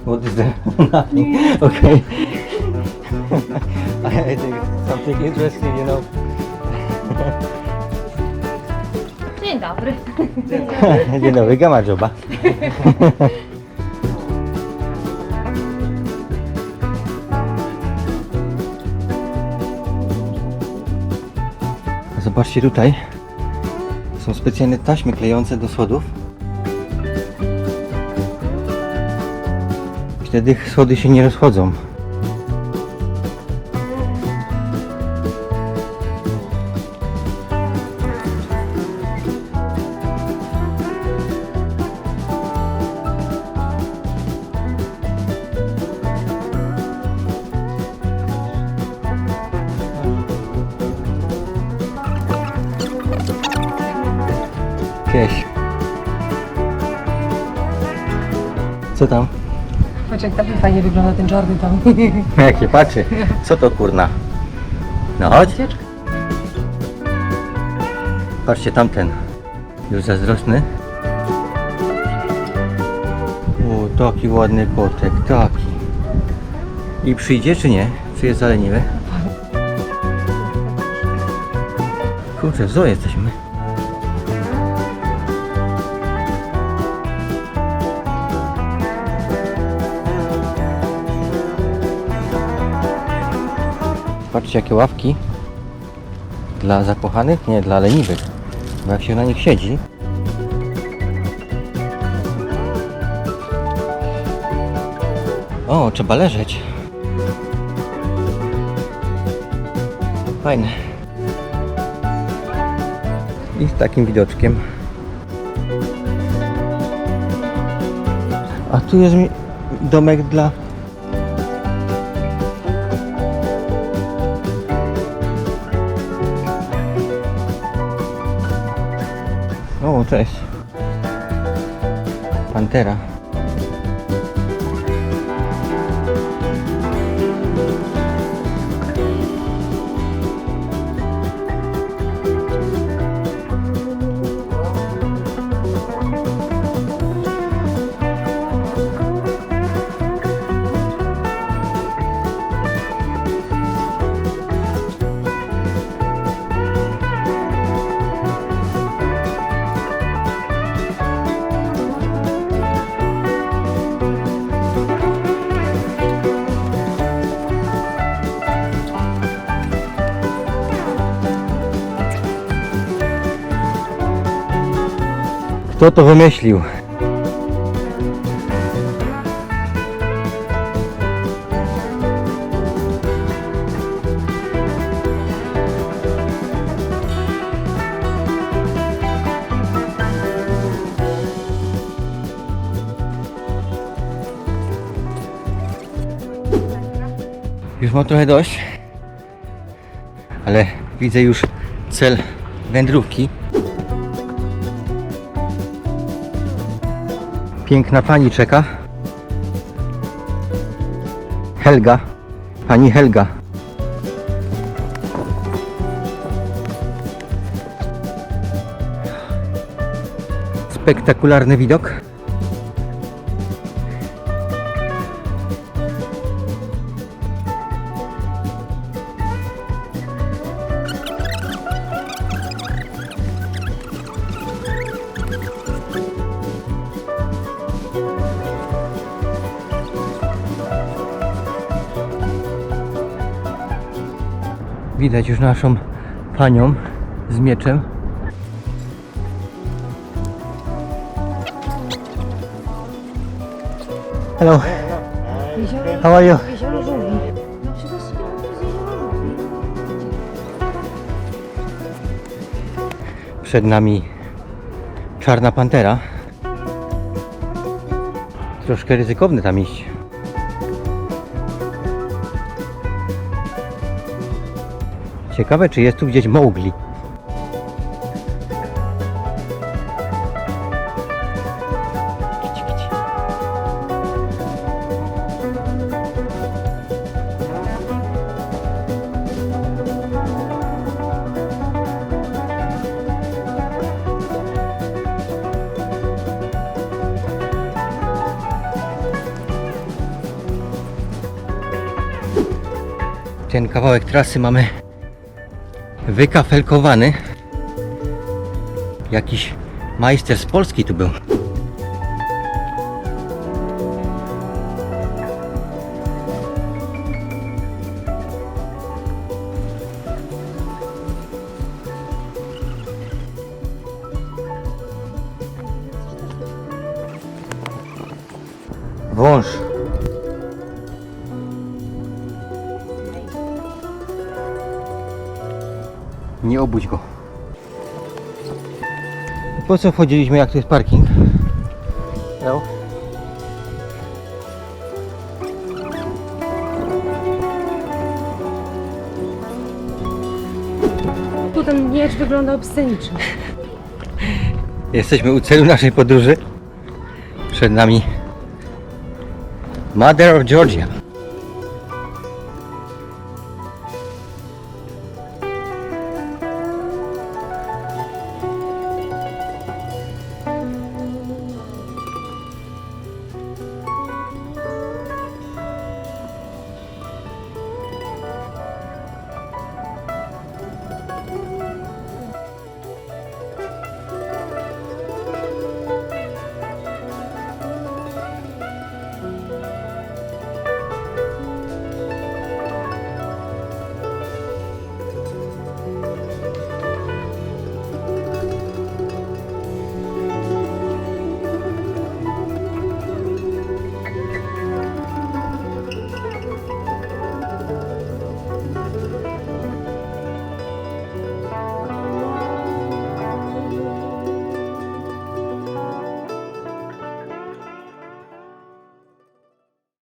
What is that? Nothing. Okay. I think it's something interesting, you know. Dzień dobry. Dzień dobry, gama joba. Zobaczcie tutaj. Są specjalne taśmy klejące do schodów. Wtedy schody się nie rozchodzą. Cześć. Co tam? Patrz jak tak fajnie wygląda ten czarny tam. Jak się patrzy. Co to kurna? No chodź. Ucieczka. Patrzcie tamten. Już zazdrosny. O, taki ładny kotek, taki. I przyjdzie czy nie? Czy jest zaleniwy? Kurczę, w zoo jesteśmy. Patrzcie jakie ławki. Dla zakochanych? Nie, dla leniwych. Bo jak się na nich siedzi, o, trzeba leżeć. Fajne. I z takim widoczkiem. A tu jest domek dla... O, cześć. Pantera. Kto to wymyślił? Już mam trochę dość, ale widzę już cel wędrówki. Piękna pani czeka. Helga. Pani Helga. Spektakularny widok. Widać już naszą panią z mieczem. Hello. How are you? Przed nami czarna pantera. Troszkę ryzykowne tam iść. Ciekawe, czy jest tu gdzieś Mowgli. ten kawałek trasy mamy wykafelkowany. Jakiś majster z Polski tu był. Wąż. Nie obudź go. Po co wchodziliśmy, jak to jest parking? No. Tu ten miecz wygląda obscenicznie. Jesteśmy u celu naszej podróży. Przed nami Mother of Georgia.